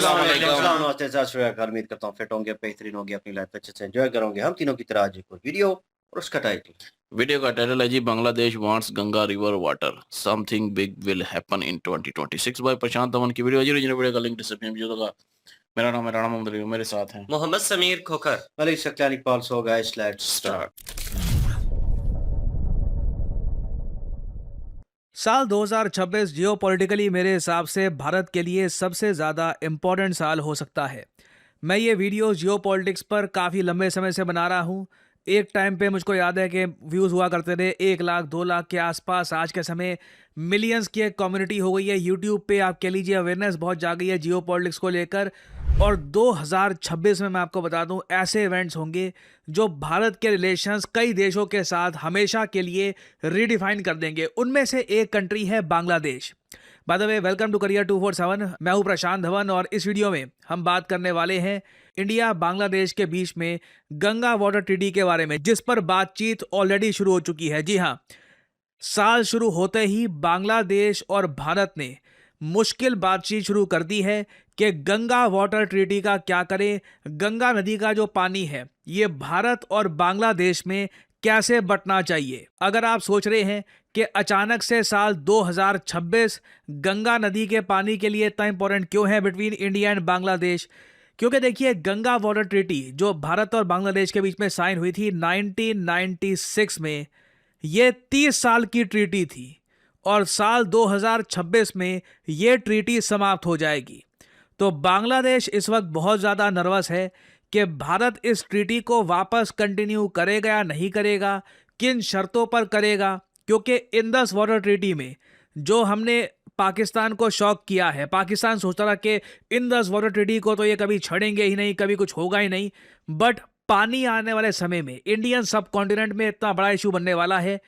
अस्सलाम वालेकुम। नमस्ते, सत श्री अकाल। उम्मीद करता हूँ फिट होंगे, बेहतरीन होंगे, अपनी लाइफ अच्छे से एंजॉय करोगे। हम तीनों की तरह आज एक और वीडियो और उसका टाइटल। वीडियो का टाइटल है जी, Bangladesh wants Ganga river water, something big will happen in 2026 by Prashant Aman की वीडियो है जी। ओरिजिनल वीडियो का लिंक डिस्क्रिप्शन में होगा। मेरा नाम है राणा मोहम्मद रहीम, मेरे साथ हैं मोहम्मद समीर खोखर। मलिक शक्लानी कॉल्स हो गाइस, लेट्स स्टार्ट। स्टार्ट। साल 2026 जियोपॉलिटिकली मेरे हिसाब से भारत के लिए सबसे ज़्यादा इम्पोर्टेंट साल हो सकता है। मैं ये वीडियो जियोपॉलिटिक्स पर काफ़ी लंबे समय से बना रहा हूँ। एक टाइम पे मुझको याद है कि व्यूज़ हुआ करते थे 1 लाख 2 लाख के आसपास। आज के समय मिलियंस की एक कम्युनिटी हो गई है। यूट्यूब पे आप कह लीजिए अवेयरनेस बहुत जा गई है जियोपॉलिटिक्स को लेकर। और 2026 में मैं आपको बता दूं ऐसे इवेंट्स होंगे जो भारत के रिलेशंस कई देशों के साथ हमेशा के लिए रीडिफाइन कर देंगे। उनमें से एक कंट्री है Bangladesh. By the way, welcome to career 247। मैं हूं प्रशांत धवन और इस वीडियो में हम बात करने वाले हैं इंडिया बांग्लादेश के बीच में गंगा वाटर ट्रीटी के बारे में, जिस पर बातचीत ऑलरेडी शुरू हो चुकी है। जी हाँ, साल शुरू होते ही बांग्लादेश और भारत ने मुश्किल बातचीत शुरू कर दी है कि गंगा वाटर ट्रीटी का क्या करें। गंगा नदी का जो पानी है ये भारत और बांग्लादेश में कैसे बंटना चाहिए। अगर आप सोच रहे हैं कि अचानक से साल 2026 गंगा नदी के पानी के लिए इतना इंपॉर्टेंट क्यों है बिटवीन इंडिया एंड बांग्लादेश, क्योंकि देखिए गंगा वाटर ट्रीटी जो भारत और बांग्लादेश के बीच में साइन हुई थी 1996 में, ये 30 साल की ट्रीटी थी और साल 2026 में ये ट्रीटी समाप्त हो जाएगी। तो बांग्लादेश इस वक्त बहुत ज़्यादा नर्वस है कि भारत इस ट्रीटी को वापस कंटिन्यू करेगा या नहीं करेगा, किन शर्तों पर करेगा। क्योंकि इंडस वाटर ट्रीटी में जो हमने पाकिस्तान को शॉक किया है, पाकिस्तान सोचता था कि इंडस वाटर ट्रीटी को तो ये कभी छड़ेंगे ही नहीं, कभी कुछ होगा ही नहीं। बट पानी आने वाले समय में इंडियन सब कॉन्टिनेंट में इतना बड़ा इशू बनने वाला है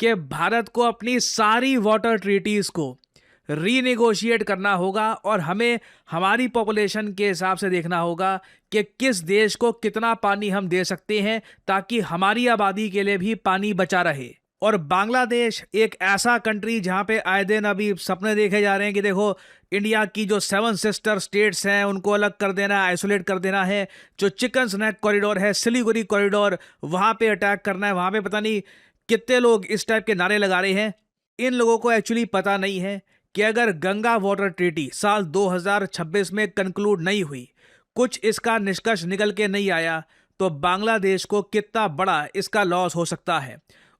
कि भारत को अपनी सारी वाटर ट्रीटीज को रीनेगोशिएट करना होगा और हमें हमारी पॉपुलेशन के हिसाब से देखना होगा कि किस देश को कितना पानी हम दे सकते हैं ताकि हमारी आबादी के लिए भी पानी बचा रहे। और बांग्लादेश एक ऐसा कंट्री जहां पे आए दिन अभी सपने देखे जा रहे हैं कि देखो इंडिया की जो 7 सिस्टर स्टेट्स हैं उनको अलग कर देना है, आइसोलेट कर देना है। जो चिकन स्नैक कॉरिडोर है, सिलीगुड़ी कॉरिडोर, वहां पे अटैक करना है। वहां पे पता नहीं कितने लोग इस टाइप के नारे लगा रहे हैं। इन लोगों को एक्चुअली पता नहीं है कि अगर गंगा वाटर ट्रीटी साल 2026 में कंक्लूड नहीं हुई, कुछ इसका निष्कर्ष निकल के नहीं आया, तो बांग्लादेश को कितना बड़ा इसका लॉस हो सकता है।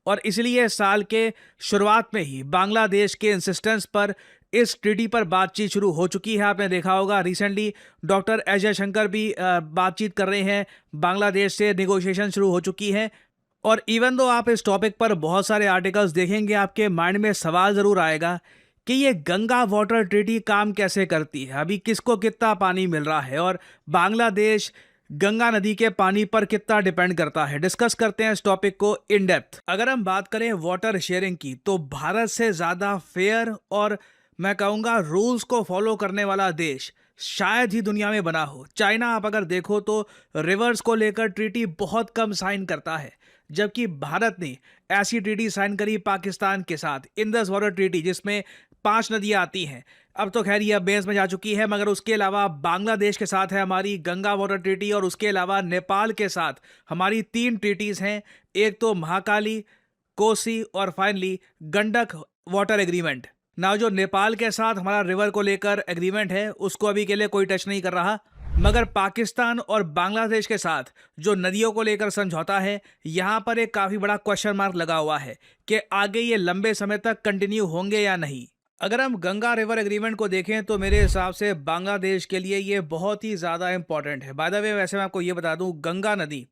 और इसलिए साल के शुरुआत में ही बांग्लादेश के इंसिस्टेंस पर इस ट्रीटी पर बातचीत शुरू हो चुकी है। आपने देखा होगा रिसेंटली डॉक्टर एस जयशंकर भी बातचीत कर रहे हैं, बांग्लादेश से नेगोशिएशन शुरू हो चुकी है। और इवन दो आप इस टॉपिक पर बहुत सारे आर्टिकल्स देखेंगे, आपके माइंड में सवाल ज़रूर आएगा कि ये गंगा वाटर ट्रीटी काम कैसे करती है, अभी किसको कितना पानी मिल रहा है और बांग्लादेश गंगा नदी के पानी पर कितना डिपेंड करता है। डिस्कस करते हैं इस टॉपिक को इन डेप्थ। अगर हम बात करें वाटर शेयरिंग की, तो भारत से ज़्यादा फेयर और मैं कहूँगा रूल्स को फॉलो करने वाला देश शायद ही दुनिया में बना हो। चाइना आप अगर देखो तो रिवर्स को लेकर ट्रीटी बहुत कम साइन करता है, जबकि भारत ने ऐसी ट्रीटी साइन करी पाकिस्तान के साथ, इंडस वाटर ट्रीटी, जिसमें 5 नदियां आती हैं। अब तो खैर ये बेस में जा चुकी है, मगर उसके अलावा बांग्लादेश के साथ है हमारी गंगा वाटर ट्रीटी और उसके अलावा नेपाल के साथ हमारी 3 ट्रीटीज़ हैं। एक तो महाकाली, कोसी और फाइनली गंडक वाटर एग्रीमेंट। ना जो नेपाल के साथ हमारा रिवर को लेकर एग्रीमेंट है उसको अभी के लिए कोई टच नहीं कर रहा, मगर पाकिस्तान और बांग्लादेश के साथ जो नदियों को लेकर समझौता है, यहाँ पर एक काफ़ी बड़ा क्वेश्चन मार्क लगा हुआ है कि आगे ये लंबे समय तक कंटिन्यू होंगे या नहीं। अगर हम गंगा रिवर एग्रीमेंट को देखें तो मेरे हिसाब से बांग्लादेश के लिए ये बहुत ही ज़्यादा इंपॉर्टेंट है। बाय द वे, वैसे मैं आपको ये बता दूं, गंगा नदी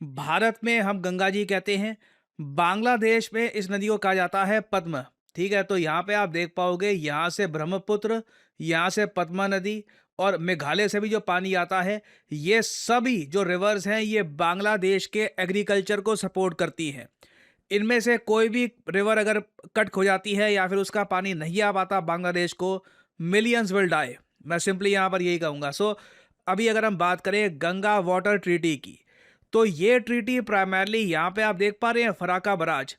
भारत में हम गंगा जी कहते हैं, बांग्लादेश में इस नदी को कहा जाता है पद्मा। ठीक है, तो यहाँ पे आप देख पाओगे यहाँ से ब्रह्मपुत्र, यहाँ से पद्मा नदी और मेघालय से भी जो पानी आता है, ये सभी जो रिवर्स हैं ये बांग्लादेश के एग्रीकल्चर को सपोर्ट करती हैं। इनमें से कोई भी रिवर अगर कट हो जाती है या फिर उसका पानी नहीं आ पाता बांग्लादेश को, मिलियंस विल डाई। मैं सिंपली यहाँ पर यही कहूँगा। सो अभी अगर हम बात करें गंगा वाटर ट्रीटी की, तो ये ट्रीटी प्राइमरली यहाँ पे आप देख पा रहे हैं फराका बराज,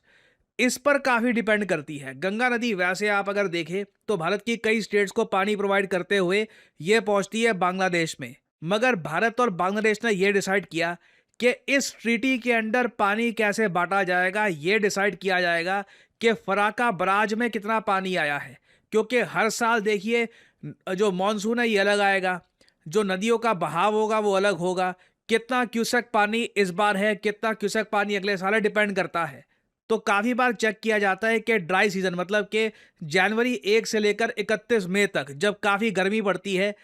इस पर काफ़ी डिपेंड करती है। गंगा नदी वैसे आप अगर देखें तो भारत की कई स्टेट्स को पानी प्रोवाइड करते हुए ये पहुंचती है बांग्लादेश में, मगर भारत और बांग्लादेश ने ये डिसाइड किया कि इस ट्रीटी के अंडर पानी कैसे बांटा जाएगा। ये डिसाइड किया जाएगा कि फराका बराज में कितना पानी आया है, क्योंकि हर साल देखिए जो मॉनसून है ये अलग आएगा, जो नदियों का बहाव होगा वो अलग होगा। कितना क्यूसेक पानी इस बार है, कितना क्यूसेक पानी अगले साल है, डिपेंड करता है। तो काफ़ी बार चेक किया जाता है कि ड्राई सीजन मतलब कि जनवरी 1 से लेकर 31 मई तक जब काफ़ी गर्मी पड़ती है,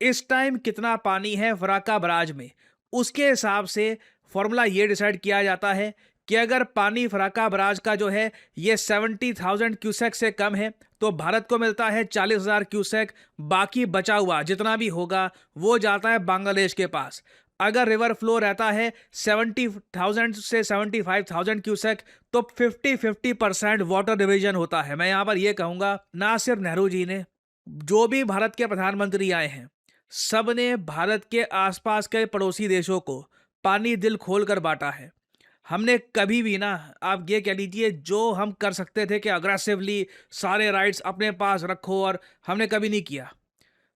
इस टाइम कितना पानी है फराका बराज में। उसके हिसाब से फॉर्मूला ये डिसाइड किया जाता है कि अगर पानी फराका बराज का जो है ये 70,000 क्यूसेक से कम है तो भारत को मिलता है 40,000 क्यूसेक। बाकी बचा हुआ जितना भी होगा वो जाता है बांग्लादेश के पास। अगर रिवर फ्लो रहता है 70,000 से 75,000 क्यूसेक तो 50-50% वाटर डिवीजन होता है। मैं यहाँ पर यह कहूँगा ना सिर्फ नेहरू जी ने, जो भी भारत के प्रधानमंत्री आए हैं, सब ने भारत के आसपास के पड़ोसी देशों को पानी दिल खोल कर बांटा है। हमने कभी भी ना, आप ये कह लीजिए, जो हम कर सकते थे कि अग्रेसिवली सारे राइट्स अपने पास रखो, और हमने कभी नहीं किया।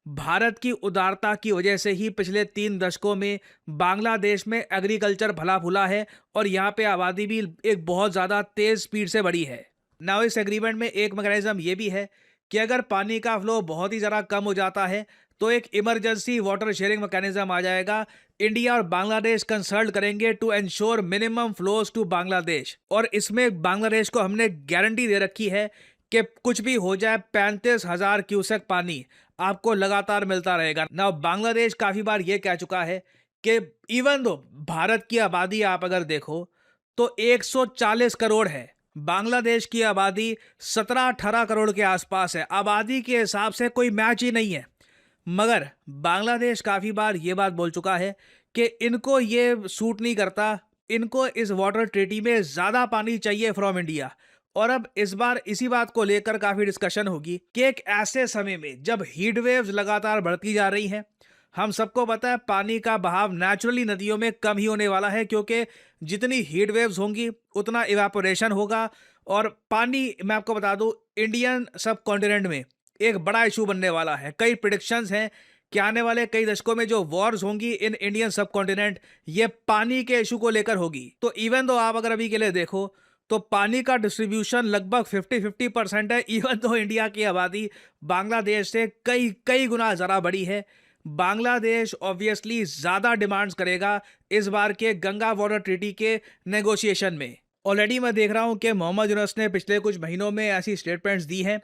भारत की उदारता की वजह से ही पिछले 3 दशकों में बांग्लादेश में एग्रीकल्चर भला फूला है और यहाँ पे आबादी भी एक बहुत ज़्यादा तेज़ स्पीड से बढ़ी है। नाउ इस एग्रीमेंट में एक मैकेनिज्म ये भी है कि अगर पानी का फ्लो बहुत ही ज़्यादा कम हो जाता है तो एक इमरजेंसी वाटर शेयरिंग मैकेनिज्म आ जाएगा। इंडिया और बांग्लादेश कंसल्ट करेंगे to ensure minimum flows to Bangladesh, और इसमें बांग्लादेश को हमने गारंटी दे रखी है कि कुछ भी हो जाए 35,000 क्यूसेक पानी आपको लगातार मिलता रहेगा। ना बांग्लादेश काफ़ी बार ये कह चुका है कि इवन दो भारत की आबादी आप अगर देखो तो 140 करोड़ है, बांग्लादेश की आबादी 17-18 करोड़ के आसपास है। आबादी के हिसाब से कोई मैच ही नहीं है, मगर बांग्लादेश काफ़ी बार ये बात बोल चुका है कि इनको ये सूट नहीं करता, इनको इस वाटर ट्रीटी में ज़्यादा पानी चाहिए फ्रॉम इंडिया। और अब इस बार इसी बात को लेकर काफ़ी डिस्कशन होगी कि एक ऐसे समय में जब हीट वेव्स लगातार बढ़ती जा रही हैं, हम सबको पता है पानी का बहाव नेचुरली नदियों में कम ही होने वाला है, क्योंकि जितनी हीट वेव्स होंगी उतना इवापोरेशन होगा। और पानी, मैं आपको बता दूं, इंडियन सब कॉन्टिनेंट में एक बड़ा इशू बनने वाला है। कई प्रिडिक्शंस हैं कि आने वाले कई दशकों में जो वॉर्स होंगी इन इंडियन सब कॉन्टिनेंट, ये पानी के इशू को लेकर होगी। तो इवन दो आप अगर अभी के लिए देखो तो पानी का डिस्ट्रीब्यूशन लगभग 50-50% है, इवन तो इंडिया की आबादी बांग्लादेश से कई गुना ज़्यादा बड़ी है। बांग्लादेश ऑब्वियसली ज़्यादा डिमांड्स करेगा इस बार के गंगा वाटर ट्रीटी के नेगोशिएशन में। ऑलरेडी मैं देख रहा हूं कि मोहम्मद यूनुस ने पिछले कुछ महीनों में ऐसी स्टेटमेंट्स दी हैं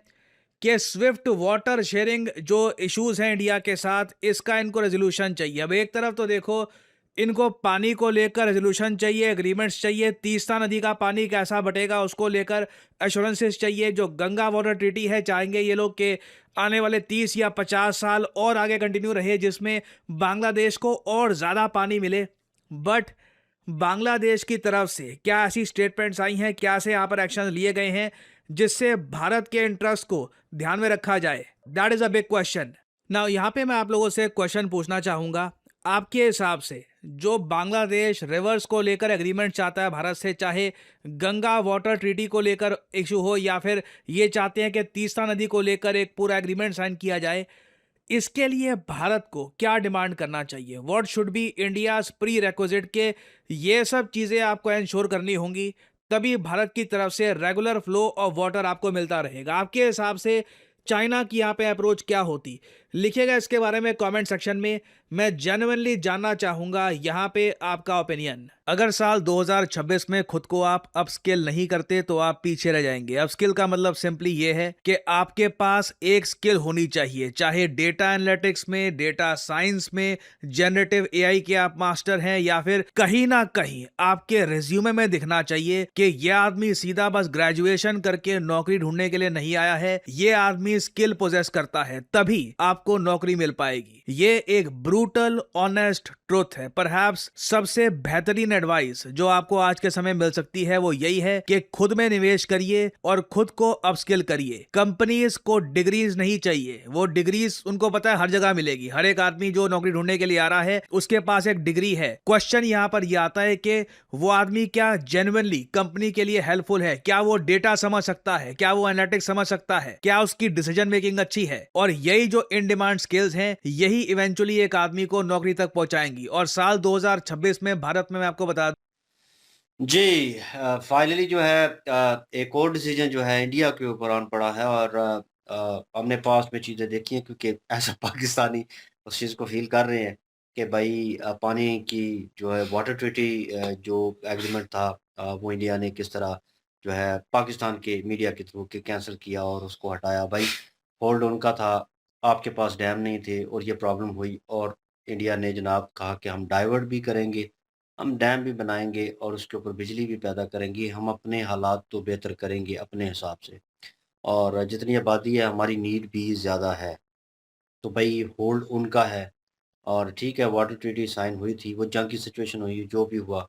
कि स्विफ्ट वाटर शेयरिंग जो इश्यूज़ हैं इंडिया के साथ, इसका इनको रेजोल्यूशन चाहिए। अब एक तरफ तो देखो इनको पानी को लेकर रेजोल्यूशन चाहिए, एग्रीमेंट्स चाहिए, तीस्ता नदी का पानी कैसा बटेगा उसको लेकर एश्योरेंसेस चाहिए। जो गंगा वाटर ट्रीटी है, चाहेंगे ये लोग कि आने वाले 30 या 50 साल और आगे कंटिन्यू रहे, जिसमें बांग्लादेश को और ज़्यादा पानी मिले। बट बांग्लादेश की तरफ से क्या ऐसी स्टेटमेंट्स आई हैं, क्या से यहाँ पर एक्शन लिए गए हैं जिससे भारत के इंटरेस्ट को ध्यान में रखा जाए? That is a big question. Now यहाँ पे मैं आप लोगों से क्वेश्चन पूछना चाहूँगा, आपके हिसाब से जो बांग्लादेश रिवर्स को लेकर एग्रीमेंट चाहता है भारत से, चाहे गंगा वाटर ट्रीटी को लेकर इशू हो या फिर ये चाहते हैं कि तीस्ता नदी को लेकर एक पूरा एग्रीमेंट साइन किया जाए, इसके लिए भारत को क्या डिमांड करना चाहिए? What should be India's pre requisite के ये सब चीज़ें आपको इंश्योर करनी होंगी, तभी भारत की तरफ से रेगुलर फ्लो ऑफ वाटर आपको मिलता रहेगा। आपके हिसाब से चाइना की यहाँ पे अप्रोच क्या होती? लिखिएगा इसके बारे में कमेंट सेक्शन में। मैं जेन्युइनली जानना चाहूँगा यहाँ पे आपका ओपिनियन। अगर साल 2026 में खुद को आप अपस्किल नहीं करते तो आप पीछे रह जाएंगे। अपस्किल का मतलब सिंपली ये है कि आपके पास एक स्किल होनी चाहिए, चाहे डेटा एनालिटिक्स में, डेटा साइंस में, जनरेटिव एआई के आप मास्टर हैं, या फिर कहीं ना कहीं आपके रिज्यूमे में दिखना चाहिए कि यह आदमी सीधा बस ग्रेजुएशन करके नौकरी ढूंढने के लिए नहीं आया है, ये आदमी स्किल पोजेस करता है, तभी आपको नौकरी मिल पाएगी। ये एक ब्रूटल, ऑनेस्ट, ट्रुथ है। परहैप्स सबसे बेहतरीन एडवाइस जो आपको आज के समय मिल सकती है वो यही है कि खुद में निवेश करिए और खुद को अपस्किल करिए। कंपनीज को डिग्रीज नहीं चाहिए, वो डिग्रीज उनको पता है हर जगह मिलेगी। हर एक आदमी जो नौकरी ढूंढने के लिए आ रहा है उसके पास एक डिग्री है। क्वेश्चन यहाँ पर यह आता है कि वो आदमी क्या जेन्युइनली कंपनी के लिए हेल्पफुल है, क्या वो डेटा समझ सकता है, क्या वो एनालिटिक्स समझ सकता है, क्या उसकी डिसीजन मेकिंग अच्छी है। और यही जो इन डिमांड स्किल्स हैं यही इवेंचुअली एक आदमी को नौकरी तक पहुंचाएंगी। और साल 2026 में भारत में मैं आपको बता जी, फाइनली जो है एक और डिसीजन जो है इंडिया के ऊपर आन पड़ा है और हमने पास्ट में चीज़ें देखी हैं क्योंकि ऐसा पाकिस्तानी उस चीज़ को फ़ील कर रहे हैं कि भाई पानी की जो है वाटर ट्रीटी जो एग्रीमेंट था वो इंडिया ने किस तरह जो है पाकिस्तान के मीडिया के थ्रू के कैंसिल किया और उसको हटाया। भाई होल्ड उनका था, आपके पास डैम नहीं थे और ये प्रॉब्लम हुई और इंडिया ने जनाब कहा कि हम डाइवर्ट भी करेंगे, हम डैम भी बनाएँगे और उसके ऊपर बिजली भी पैदा करेंगे, हम अपने हालात तो बेहतर करेंगे अपने हिसाब से। और जितनी आबादी है हमारी नीड भी ज़्यादा है, तो भई होल्ड उनका है और ठीक है वाटर ट्रीटी साइन हुई थी, वो जंग की सिचुएशन हुई, जो भी हुआ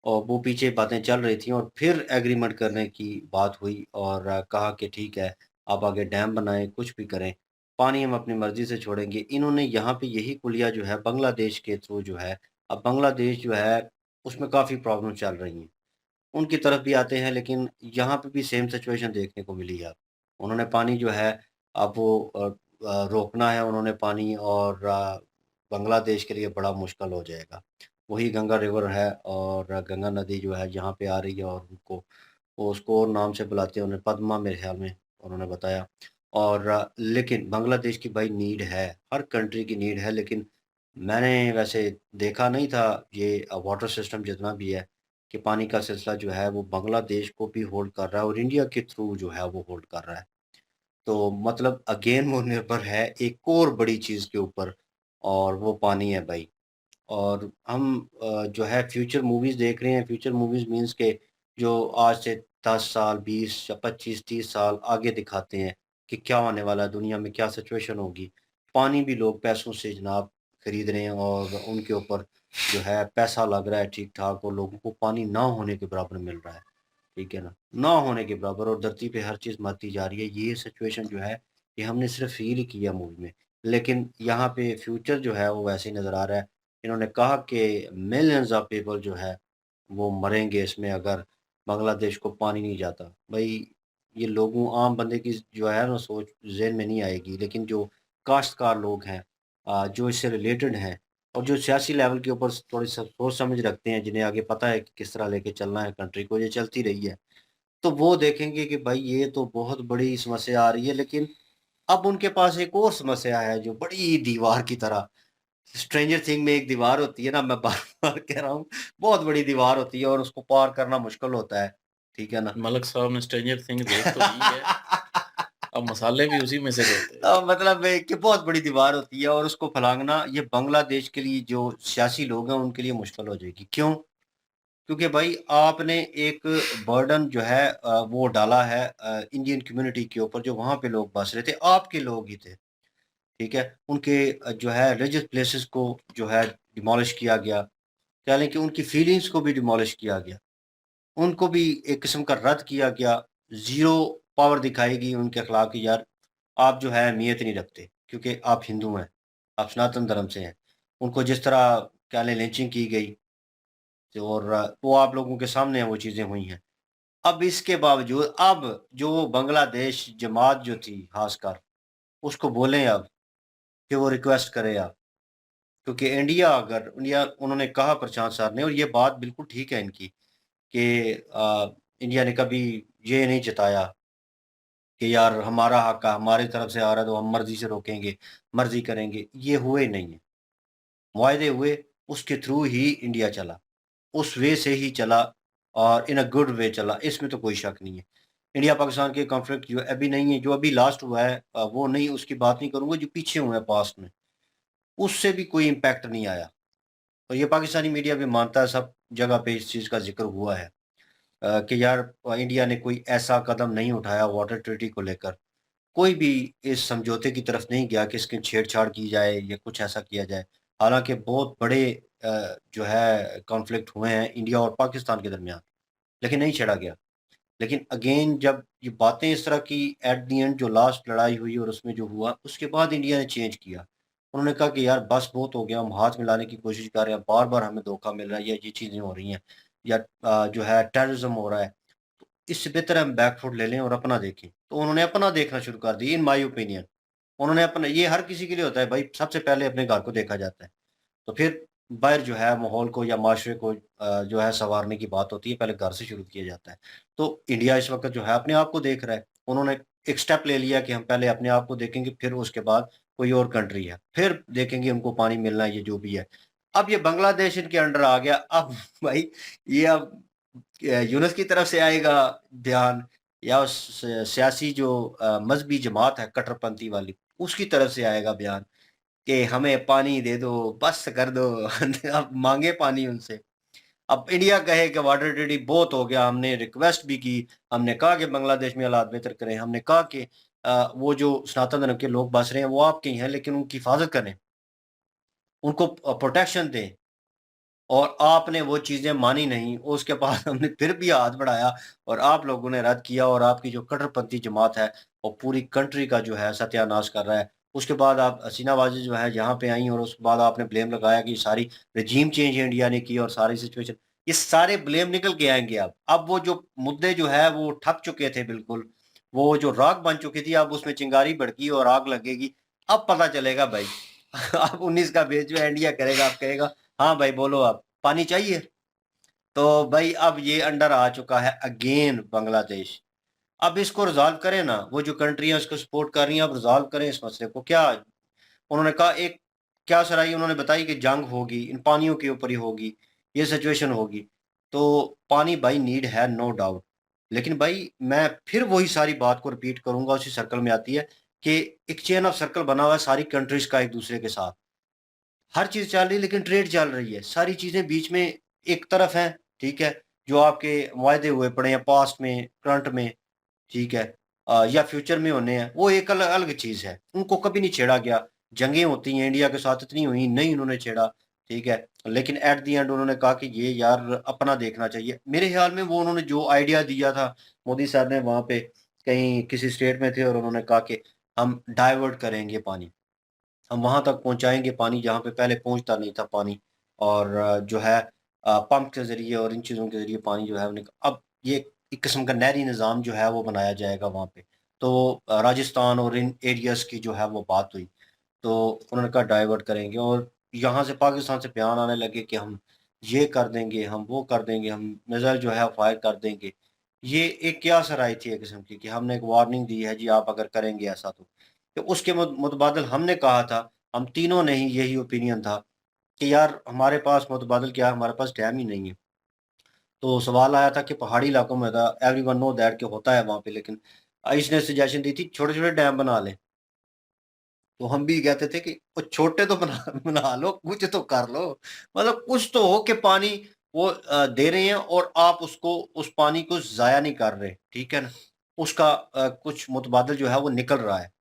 और वो पीछे बातें चल रही थी और फिर एग्रीमेंट करने की बात हुई और कहा कि ठीक है, आप आगे डैम बनाएँ, कुछ भी करें, पानी हम अपनी मर्ज़ी से छोड़ेंगे। इन्होंने यहाँ पे यही कुलिया जो है बांग्लादेश के थ्रू जो है, अब बांग्लादेश जो है उसमें काफ़ी प्रॉब्लम चल रही हैं। उनकी तरफ भी आते हैं लेकिन यहाँ पे भी सेम सिचुएशन देखने को मिली है। उन्होंने पानी जो है अब वो रोकना है उन्होंने पानी और बांग्लादेश के लिए बड़ा मुश्किल हो जाएगा। वही गंगा रिवर है और गंगा नदी जो है यहाँ पे आ रही है और उनको वो उसको और नाम से बुलाते हैं, उन्हें पद्मा मेरे ख़्याल में उन्होंने बताया। और लेकिन बांग्लादेश की भाई नीड है, हर कंट्री की नीड है लेकिन मैंने वैसे देखा नहीं था ये वाटर सिस्टम जितना भी है कि पानी का सिलसिला जो है वो बांग्लादेश को भी होल्ड कर रहा है और इंडिया के थ्रू जो है वो होल्ड कर रहा है। तो मतलब अगेन वो निर्भर है एक और बड़ी चीज़ के ऊपर और वो पानी है भाई। और हम जो है फ्यूचर मूवीज़ देख रहे हैं, फ्यूचर मूवीज़ मीन्स के जो आज से 10 साल, 20 या 25, 30 साल आगे दिखाते हैं कि क्या होने वाला है, दुनिया में क्या सिचुएशन होगी। पानी भी लोग पैसों से जनाब खरीद रहे हैं और उनके ऊपर जो है पैसा लग रहा है ठीक-ठाक और लोगों को पानी ना होने के बराबर मिल रहा है। ठीक है ना? ना होने के बराबर और धरती पे हर चीज़ मरती जा रही है। ये सिचुएशन जो है, ये हमने सिर्फ़ फ़ील ही किया मूवी में। लेकिन यहाँ पे फ्यूचर जो है वो वैसे ही नज़र आ रहा है। इन्होंने कहा कि मिलियंस ऑफ पीपल जो है, वो मरेंगे इसमें अगर बांग्लादेश को पानी नहीं जाता। भई ये लोगों आम बंदे की जो है ना सोच ज़हन में नहीं आएगी। लेकिन जो काश्तकार लोग हैं जो इससे रिलेटेड हैं और जो सियासी लेवल के ऊपर थोड़ी स सोच समझ रखते हैं, जिन्हें आगे पता है कि किस तरह लेके चलना है कंट्री को, ये चलती रही है। तो वो देखेंगे कि भाई ये तो बहुत बड़ी समस्या आ रही है, लेकिन अब उनके पास एक और समस्या है जो बड़ी दीवार की तरह स्ट्रेंजर थिंग में एक दीवार होती है ना, मैं बार-बार कह रहा हूँ, बहुत बड़ी दीवार होती है और उसको पार करना मुश्किल होता है, ठीक है ना? मलिक साहब ने स्ट्रेंजर थिंग्स देख तो ली है, अब मसाले भी उसी में से लेते हैं। मतलब है कि बहुत बड़ी दीवार होती है और उसको फलांगना ये बांग्लादेश के लिए जो सियासी लोग हैं उनके लिए मुश्किल हो जाएगी। क्यों? क्योंकि भाई आपने एक बर्डन जो है वो डाला है इंडियन कम्युनिटी के ऊपर जो वहाँ पे लोग बस रहे थे, आपके लोग ही थे, ठीक है? उनके जो है रिलीजियस प्लेसेस को जो है डिमोलिश किया गया, कह लें कि उनकी फीलिंग्स को भी डिमोलिश किया गया, उनको भी एक किस्म का रद्द किया गया, ज़ीरो पावर दिखाई गई उनके खिलाफ कि यार आप जो है अहमियत नहीं रखते क्योंकि आप हिंदू हैं, आप सनातन धर्म से हैं। उनको जिस तरह कह लें लिंचिंग की गई और वो आप लोगों के सामने वो चीज़ें हुई हैं। अब इसके बावजूद अब जो बांग्लादेश जमात जो थी ख़ासकर, उसको बोलें अब कि वो रिक्वेस्ट करे अब। क्योंकि इंडिया उन्होंने कहा प्रशांत सर ने और ये बात बिल्कुल ठीक है इनकी कि इंडिया ने कभी ये नहीं जताया कि यार हमारा हक है, हमारी तरफ से आ रहा है तो हम मर्ज़ी से रोकेंगे, मर्ज़ी करेंगे, ये हुए नहीं है। मुआहदे हुए, उसके थ्रू ही इंडिया चला, उस वे से ही चला और इन अ गुड वे चला, इसमें तो कोई शक नहीं है। इंडिया पाकिस्तान के कॉन्फ्लिक्ट जो अभी नहीं है, जो अभी लास्ट हुआ है वो नहीं उसकी बात नहीं करूँगा, जो पीछे हुए हैं पास्ट में, उससे भी कोई इम्पैक्ट नहीं आया। और ये पाकिस्तानी मीडिया भी मानता है, सब जगह पे इस चीज़ का ज़िक्र हुआ है कि यार इंडिया ने कोई ऐसा कदम नहीं उठाया वाटर ट्रीटी को लेकर। कोई भी इस समझौते की तरफ नहीं गया कि इसकी छेड़छाड़ की जाए या कुछ ऐसा किया जाए। हालाँकि बहुत बड़े जो है कॉन्फ्लिक्ट हुए हैं इंडिया और पाकिस्तान के दरमियान, लेकिन नहीं छेड़ा गया। लेकिन अगेन जब ये बातें इस तरह की एट द एंड जो लास्ट लड़ाई हुई और उसमें जो हुआ, उसके बाद इंडिया ने चेंज किया। उन्होंने कहा कि यार बस बहुत हो गया, हम हाथ मिलाने की कोशिश कर रहे हैं, बार-बार हमें धोखा मिल रहा है या ये चीज़ें हो रही हैं या जो है टेररिज़्म हो रहा है। तो इससे बेहतर है हम बैक फुट ले लें और अपना देखें। तो उन्होंने अपना देखना शुरू कर दिया इन माय ओपिनियन। उन्होंने अपना ये हर किसी के लिए होता है भाई, सबसे पहले अपने घर को देखा जाता है। तो फिर बाहर जो है माहौल को या माशरे को जो है सँवारने की बात होती है, पहले घर से शुरू किया जाता है। तो इंडिया इस वक़्त जो है अपने आप को देख रहा है। उन्होंने एक स्टेप ले लिया कि हम पहले अपने आप को देखेंगे, फिर उसके बाद कोई और कंट्री है। फिर देखेंगे उनको पानी मिलना है, ये जो भी है। अब ये बांग्लादेश इनके अंडर आ गया, अब भाई ये अब यूनुस की तरफ से आएगा बयान या उस सियासी जो मज़हबी जमात है कट्टरपंथी वाली, उसकी तरफ से आएगा बयान। कि हमें पानी दे दो, बस कर दो। अब माँगे पानी उनसे। अब इंडिया कहे कि वाटर ट्रीटी बहुत हो गया, हमने रिक्वेस्ट भी की, हमने कहा कि बांग्लादेश में हालात बेहतर करें, हमने कहा कि वो जो सनातन धर्म के लोग बस रहे हैं, वो आपके ही हैं, लेकिन उनकी हिफाज़त करें, उनको प्रोटेक्शन दें। और आपने वो चीज़ें मानी नहीं, उसके बाद हमने फिर भी हाथ बढ़ाया और आप लोगों ने रद्द किया और आपकी जो कट्टरपंथी जमात है, वो पूरी कंट्री का जो है सत्यानाश कर रहा है। उसके बाद आप हसीना वाज़ी जो है यहाँ पे आईं और उसके बाद आपने ब्लेम लगाया कि सारी रेजीम चेंज इंडिया ने की और सारी सिचुएशन ये सारे ब्लेम निकल के आएँगे अब। अब वो जो मुद्दे जो है वो ठप चुके थे बिल्कुल, वो जो राख बन चुकी थी अब उसमें चिंगारी भड़की और आग लगेगी। अब पता चलेगा भाई। अब 19 का बेस जो है इंडिया करेगा, अब कहेगा हाँ भाई बोलो आप, पानी चाहिए? तो भाई अब ये अंडर आ चुका है अगेन बांग्लादेश। अब इसको रिज़ॉल्व करें ना, वो जो कंट्रियाँ इसको सपोर्ट कर रही हैं, अब रिज़ॉल्व करें इस मसले को। क्या उन्होंने कहा एक क्या सराही उन्होंने बताई कि जंग होगी, इन पानियों के ऊपर ही होगी, ये सिचुएशन होगी। तो पानी भाई नीड है नो डाउट। लेकिन भाई मैं फिर वही सारी बात को रिपीट करूँगा, उसी सर्कल में आती है कि एक चेन ऑफ सर्कल बना हुआ है सारी कंट्रीज़ का एक-दूसरे के साथ। हर चीज़ चल रही है लेकिन ट्रेड चल रही है। सारी चीज़ें बीच में एक तरफ हैं, ठीक है? जो आपके वायदे हुए पड़े हैं पास्ट में, करंट में, ठीक है? या फ्यूचर में होने हैं, वो एक अलग चीज़ है। उनको कभी नहीं छेड़ा गया। जंगें होती हैं, इंडिया के साथ इतनी हुई, नहीं उन्होंने छेड़ा, ठीक है? लेकिन एट द एंड उन्होंने कहा कि ये यार अपना देखना चाहिए। मेरे ख़्याल में वो उन्होंने जो आइडिया दिया था, मोदी साहब ने वहाँ पे कहीं किसी स्टेट में थे और उन्होंने कहा कि हम डाइवर्ट करेंगे पानी। हम वहाँ तक पहुँचाएँगे पानी जहाँ पे पहले पहुँचता नहीं था पानी और जो है पंप के ज़रिए और इन चीज़ों के ज़रिए पानी जो है वो अब ये एक किस्म का नहरी निज़ाम जो है वो बनाया जाएगा वहाँ पे। तो राजस्थान और इन एरियाज़ की जो है वो बात हुई। तो उन्होंने कहा डाइवर्ट करेंगे और यहाँ से पाकिस्तान से बयान आने लगे कि हम ये कर देंगे, हम वो कर देंगे, हम मिसाइल जो है फायर कर देंगे। ये एक क्या सराहना थी एक किस्म की कि हमने एक वार्निंग दी है जी आप अगर करेंगे ऐसा तो उसके मुतबादिल हमने कहा था, हम तीनों ने ही यही ओपिनियन था कि यार हमारे पास मुतबादिल क्या है, हमारे पास डैम ही नहीं है। तो सवाल आया था कि पहाड़ी इलाकों में था एवरीवन नो दैट कि होता है वहाँ पे लेकिन इसने सजेशन दी थी छोटे-छोटे डैम बना लें। तो हम भी कहते थे कि वो छोटे तो बना बना लो, कुछ तो कर लो। मतलब कुछ तो हो कि पानी वो दे रहे हैं और आप उसको उस पानी को ज़ाया नहीं कर रहे, ठीक है ना? उसका कुछ मुतबादिल जो है वो निकल रहा है।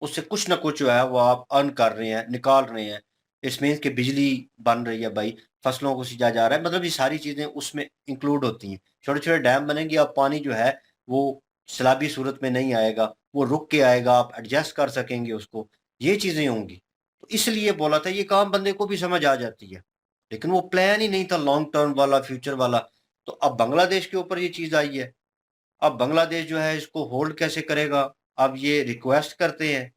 उससे कुछ ना कुछ जो है वो आप अर्न कर रहे हैं, निकाल रहे हैं। इट मीन्स कि बिजली बन रही है भाई, फसलों को सींचा जा रहा है, मतलब ये सारी चीज़ें उसमें इंक्लूड होती हैं। छोटे-छोटे डैम बनेंगे, अब पानी जो है वो सैलाबी सूरत में नहीं आएगा, वो रुक के आएगा, आप एडजस्ट कर सकेंगे उसको, ये चीज़ें होंगी। तो इसलिए बोला था ये काम बंदे को भी समझ आ जाती है। लेकिन वो प्लान ही नहीं था लॉन्ग टर्म वाला, फ्यूचर वाला। तो अब बांग्लादेश के ऊपर ये चीज़ आई है। अब बांग्लादेश जो है इसको होल्ड कैसे करेगा? अब ये रिक्वेस्ट करते हैं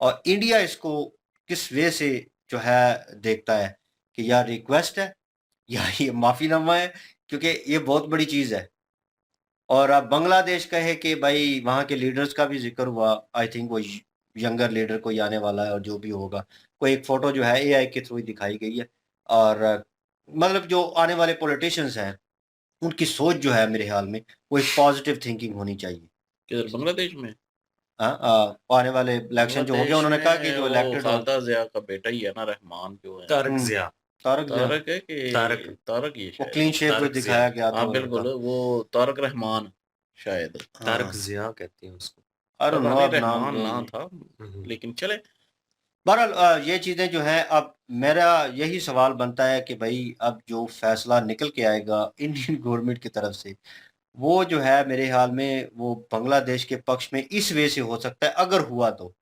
और इंडिया इसको किस वे से जो है देखता है कि या रिक्वेस्ट है या ये माफ़ीनामा है क्योंकि ये बहुत बड़ी चीज़ है। और अब बांग्लादेश कहे कि भाई वहाँ के लीडर्स का भी ज़िक्र हुआ, आई थिंक वो यंगर लीडर कोई आने वाला है और जो भी होगा। कोई एक फ़ोटो जो है एआई के थ्रू ही दिखाई गई है और मतलब जो आने वाले पॉलिटिशियंस हैं, उनकी सोच जो है मेरे ख़्याल में वो एक पॉज़िटिव थिंकिंग होनी चाहिए। किधर बांग्लादेश में? आने वाले इलेक्शन जो हो गया बांग्लादेश उन्होंने कहा कि में जो वो इलेक्टेड हों खालदा ज़िया का बेटा ही है ना रहमान जो है। तारक हुँ, ज़िया, तारक ज़िया, तारक है कि तारक तारक ही है वो शायद। क्लीन शेव जो तारक ज़िया, दिखाया गया था हाँ, वो बिल्कुल लड़का। वो तारक रहमान शायद। तारक हाँ, ज़िया कहते हैं उसको। आई डोंट पता नो नहीं अब नाम रहमान जो ना ये था, हुँ, हुँ। लेकिन चले बहरहाल ये चीज़ें जो हैं, अब मेरा यही सवाल बनता है कि भई अब जो फ़ैसला निकल के आएगा इंडियन गवर्नमेंट की तरफ से, वो जो है मेरे ख़्याल में वो बांग्लादेश के पक्ष में इस वजह से हो सकता है, अगर हुआ तो।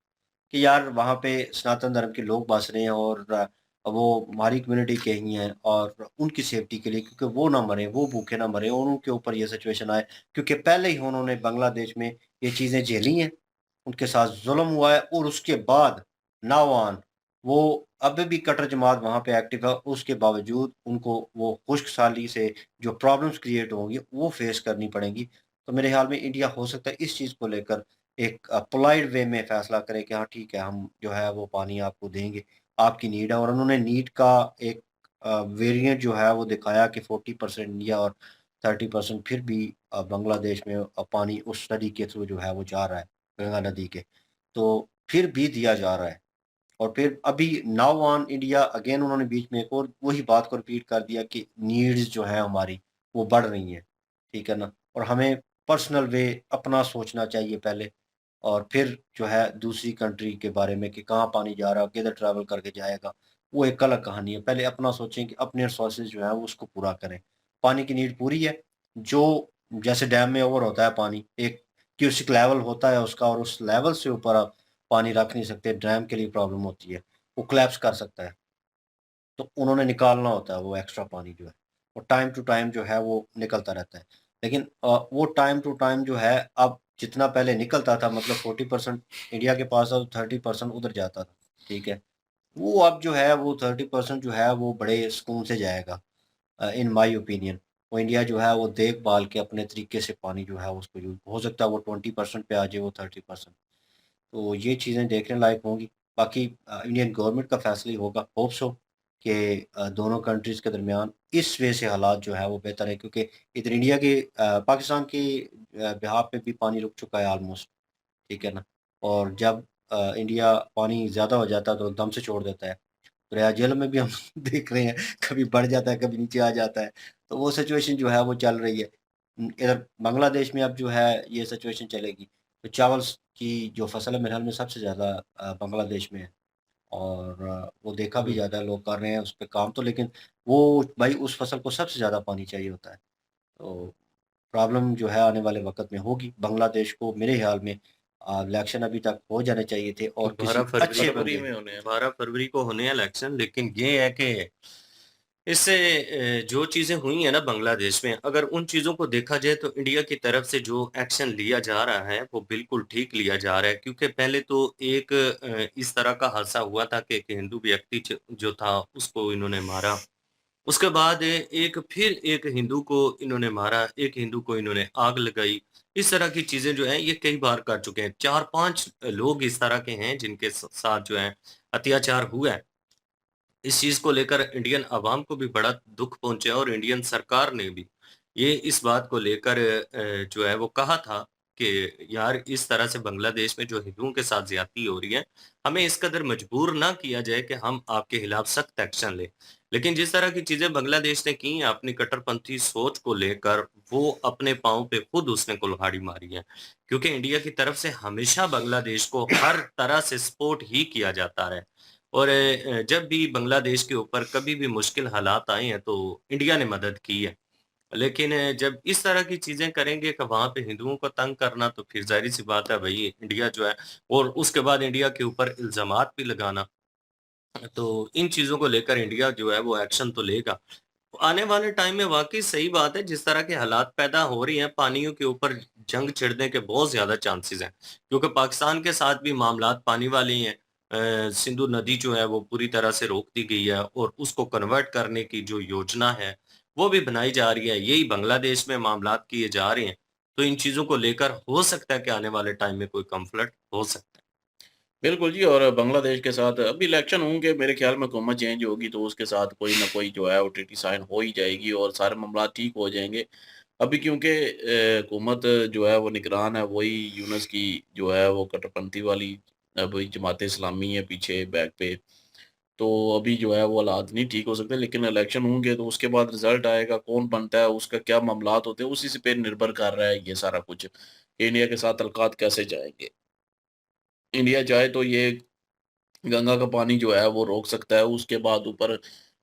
कि यार वहाँ पे सनातन धर्म के लोग बस रहे हैं और वो हमारी कम्युनिटी के ही हैं और उनकी सेफ्टी के लिए, क्योंकि वो ना मरें, वो भूखे ना मरें और उनके ऊपर ये सिचुएशन आए, क्योंकि पहले ही उन्होंने बांग्लादेश में ये चीज़ें झेली हैं, उनके साथ ज़ुल्म हुआ है और उसके बाद नाउ ऑन वो अभी भी कट्टर जमात वहाँ पे एक्टिव है, उसके बावजूद उनको वो खुश्क-साली से जो प्रॉब्लम्स क्रिएट होंगी, वो फेस करनी पड़ेंगी। तो मेरे ख़्याल में इंडिया हो सकता है इस चीज़ को लेकर एक पोलाइट वे में फ़ैसला करे कि हाँ ठीक है, हम जो है वो पानी आपको देंगे, आपकी नीड है। और उन्होंने नीड का एक वेरिएंट जो है वो दिखाया कि 40% इंडिया और 30% फिर भी बांग्लादेश में पानी उस स्टडी के थ्रू जो है वो जा रहा है, गंगा नदी के। तो फिर भी दिया जा रहा है। और फिर अभी नाउ ऑन इंडिया अगेन उन्होंने बीच में एक और वही बात को रिपीट कर दिया कि नीड्स जो है हमारी वो बढ़ रही हैं, ठीक है ना? और हमें पर्सनल वे अपना सोचना चाहिए पहले और फिर जो है दूसरी कंट्री के बारे में कि कहाँ पानी जा रहा है, किधर ट्रैवल करके जाएगा, वो एक अलग कहानी है। पहले अपना सोचें कि अपने रिसोर्सेज़ जो है वो उसको पूरा करें। पानी की नीड पूरी है, जो जैसे डैम में ओवर होता है पानी, एक क्यूसिक लेवल होता है उसका और उस लेवल से ऊपर आप पानी रख नहीं सकते, डैम के लिए प्रॉब्लम होती है, वो कोलैप्स कर सकता है। तो उन्होंने निकालना होता है वो एक्स्ट्रा पानी जो है, वो टाइम टू टाइम जो है वो निकलता रहता है। लेकिन वो टाइम टू टाइम जो है अब जितना पहले निकलता था मतलब 40% इंडिया के पास अब 30% उधर जाता था, ठीक है? वो अब जो है वो 30% जो है वो बड़े सुकून से जाएगा इन माय ओपिनियन। वो इंडिया जो है वो देख-भाल के अपने तरीके से पानी जो है उसको यूज़ हो सकता है वो 20% पे आ जाए, वो 30%। तो ये चीज़ें देखने लायक होंगी। बाकी इंडियन गवर्नमेंट का फ़ैसला ही होगा, होप सो कि दोनों कंट्रीज़ के दरमियान इस वे से हालात जो है वो बेहतर है, क्योंकि इधर इंडिया के पाकिस्तान के बिहाफ़ पे भी पानी रुक चुका है ऑलमोस्ट, ठीक है ना? और जब इंडिया पानी ज़्यादा हो जाता है तो दम से छोड़ देता है। दरिया जेल में भी हम देख रहे हैं, कभी बढ़ जाता है, कभी नीचे आ जाता है। तो वो सिचुएशन जो है वो चल रही है। इधर बांग्लादेश में अब जो है ये सिचुएशन चलेगी। तो चावल की जो फसल है मेरे ख़्याल में सबसे ज़्यादा बांग्लादेश में है और वो देखा भी ज़्यादा है, लोग कर रहे हैं उस पे काम तो, लेकिन वो भाई उस फसल को सबसे ज़्यादा पानी चाहिए होता है। तो प्रॉब्लम जो है आने वाले वक़्त में होगी। बांग्लादेश को मेरे ख़्याल में इलेक्शन अभी तक हो जाने चाहिए थे और 12 किसी फरवरी अच्छे फरवरी बंदे में होने हैं। 12 फरवरी को होने हैं इलेक्शन, लेकिन ये है कि इससे जो चीज़ें हुई हैं ना बांग्लादेश में, अगर उन चीज़ों को देखा जाए तो इंडिया की तरफ से जो एक्शन लिया जा रहा है, वो बिल्कुल ठीक लिया जा रहा है। क्योंकि पहले तो एक इस तरह का हादसा हुआ था कि एक हिंदू व्यक्ति जो था, उसको इन्होंने मारा। उसके बाद एक फिर एक हिंदू को इन्होंने मारा, एक हिंदू को इन्होंने आग लगाई। इस तरह की चीज़ें जो हैं ये कई बार कर चुके हैं। 4-5 लोग इस तरह के हैं जिनके साथ जो है अत्याचार हुआ है। इस चीज़ को लेकर इंडियन अवाम को भी बड़ा दुःख पहुँचा और इंडियन सरकार ने भी ये इस बात को लेकर जो है वो कहा था कि यार इस तरह से बांग्लादेश में जो हिंदुओं के साथ ज़्यादती हो रही है, हमें इस कदर मजबूर ना किया जाए कि हम आपके खिलाफ सख्त एक्शन लें। लेकिन जिस तरह की चीज़ें बांग्लादेश ने की हैं अपनी कट्टरपंथी सोच को लेकर, वो अपने पाँव पे खुद उसने कुल्हाड़ी मारी है। क्योंकि इंडिया की तरफ से हमेशा बांग्लादेश को हर तरह से सपोर्ट ही किया जाता है। और जब भी बांग्लादेश के ऊपर कभी भी मुश्किल हालात आए हैं तो इंडिया ने मदद की है। लेकिन जब इस तरह की चीज़ें करेंगे कि वहाँ पे हिंदुओं को तंग करना तो फिर ज़ाहिर-सी बात है भई इंडिया जो है और उसके बाद इंडिया के ऊपर इल्ज़ामात भी लगाना। तो इन चीज़ों को लेकर इंडिया जो है वो एक्शन तो लेगा। आने वाले टाइम में वाक़ई सही बात है, जिस तरह के हालात पैदा हो रही हैं, पानियों के ऊपर जंग छिड़ने के बहुत ज़्यादा चांसेज़ हैं। क्योंकि पाकिस्तान के साथ भी मामलात पानी वाले ही हैं। सिंधु नदी जो है वो पूरी तरह से रोक दी गई है और उसको कन्वर्ट करने की जो योजना है, वो भी बनाई जा रही है। यही बांग्लादेश में मामलात किए जा रहे हैं। तो इन चीज़ों को लेकर हो सकता है कि आने वाले टाइम में कोई कॉन्फ्लिक्ट हो सकता है। बिल्कुल जी, और बांग्लादेश के साथ अभी इलेक्शन होंगे, मेरे ख्याल में हुकूमत चेंज होगी तो उसके साथ कोई ना कोई जो है वो ट्रीटी साइन हो ही जाएगी और सारे मामला ठीक हो जाएँगे। अभी क्योंकि हुकूमत जो है वो निगरान है, वही यूनस की जो है वो कट्टरपंथी वाली अभी जमात इस्लामी है पीछे बैक पे। तो अभी जो है वो हालात नहीं ठीक हो सकते, लेकिन इलेक्शन होंगे तो उसके बाद रिज़ल्ट आएगा, कौन बनता है, उसका क्या मामलात होते हैं, उसी से पे निर्भर कर रहा है ये सारा कुछ, कि इंडिया के साथ तल्लुकात कैसे जाएँगे। इंडिया चाहे तो ये गंगा का पानी जो है वो रोक सकता है। उसके बाद ऊपर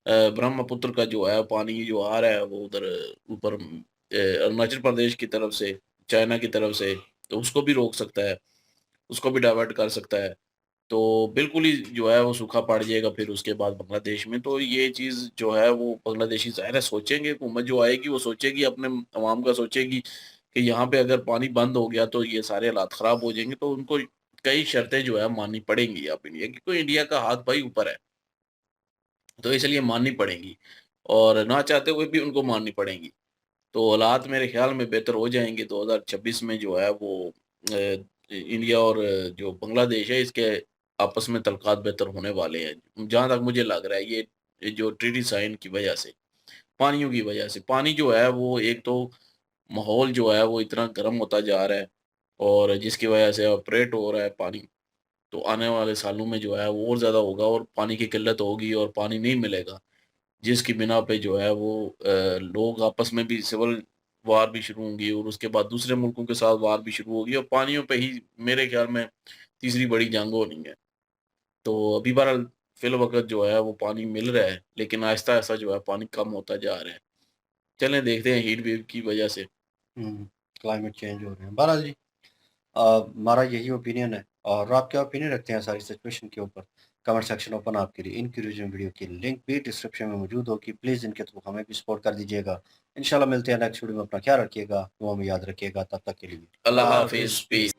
ब्रह्मपुत्र का जो है पानी जो आ रहा है वो उधर ऊपर अरुणाचल प्रदेश की तरफ से, चाइना की तरफ से, तो उसको भी रोक सकता है, उसको भी डाइवर्ट कर सकता है। तो बिल्कुल ही जो है वो सूखा पड़ जाएगा फिर उसके बाद बांग्लादेश में। तो ये चीज़ जो है वो बांग्लादेशी ज़ाहिर है सोचेंगे, हुकूमत जो आएगी वो सोचेगी, अपने अवाम का सोचेगी कि यहाँ पे अगर पानी बंद हो गया तो ये सारे हालात ख़राब हो जाएँगे। तो उनको कई शर्तें जो है माननी पड़ेंगी अब इंडिया की, क्योंकि इंडिया का हाथ भाई ऊपर है, तो इसलिए माननी पड़ेंगी और ना चाहते हुए भी उनको माननी पड़ेंगी। तो हालात मेरे ख़्याल में बेहतर हो जाएँगे 2026 में जो है वो इंडिया और जो बांग्लादेश है इसके आपस में तल्क़ात बेहतर होने वाले हैं। जहाँ तक मुझे लग रहा है ये जो ट्रीटी साइन की वजह से, पानियों की वजह से। पानी जो है वो एक तो माहौल जो है वो इतना गर्म होता जा रहा है और जिसकी वजह से ऑपरेट हो रहा है पानी, तो आने वाले सालों में जो है वो और ज़्यादा होगा और पानी की किल्लत होगी और पानी नहीं मिलेगा। जिसकी बिना पे जो है वो लोग आपस में भी सिविल वार भी शुरू होंगी और उसके बाद दूसरे मुल्कों के साथ वार भी शुरू होगी और पानियों पे ही मेरे ख्याल में तीसरी बड़ी जंग होनी है। तो अभी बहरहाल फ़िलवक़्त जो है वो पानी मिल रहा है, लेकिन आहिस्ता-आहिस्ता जो है पानी कम होता जा रहा है। चलें देखते हैं हीट वेव की वजह से। क्लाइमेट चेंज हो रहे हैं। बहरहाल जी हमारा यही ओपिनियन है और आप क्या ओपिनियन रखते हैं सारी सिचुएशन के ऊपर? कमेंट सेक्शन ओपन आपके लिए। इन क्यूरियन वीडियो की लिंक भी डिस्क्रिप्शन में मौजूद होगी। प्लीज़ इनके थ्रू हमें भी सपोर्ट कर दीजिएगा। इंशाल्लाह मिलते हैं नेक्स्ट वीडियो में। अपना ख्याल रखिएगा, दुआ में याद रखिएगा। तब तक के लिए अल्लाह अल्लाह हाफ़िज़, हाफ़िज़। पीस।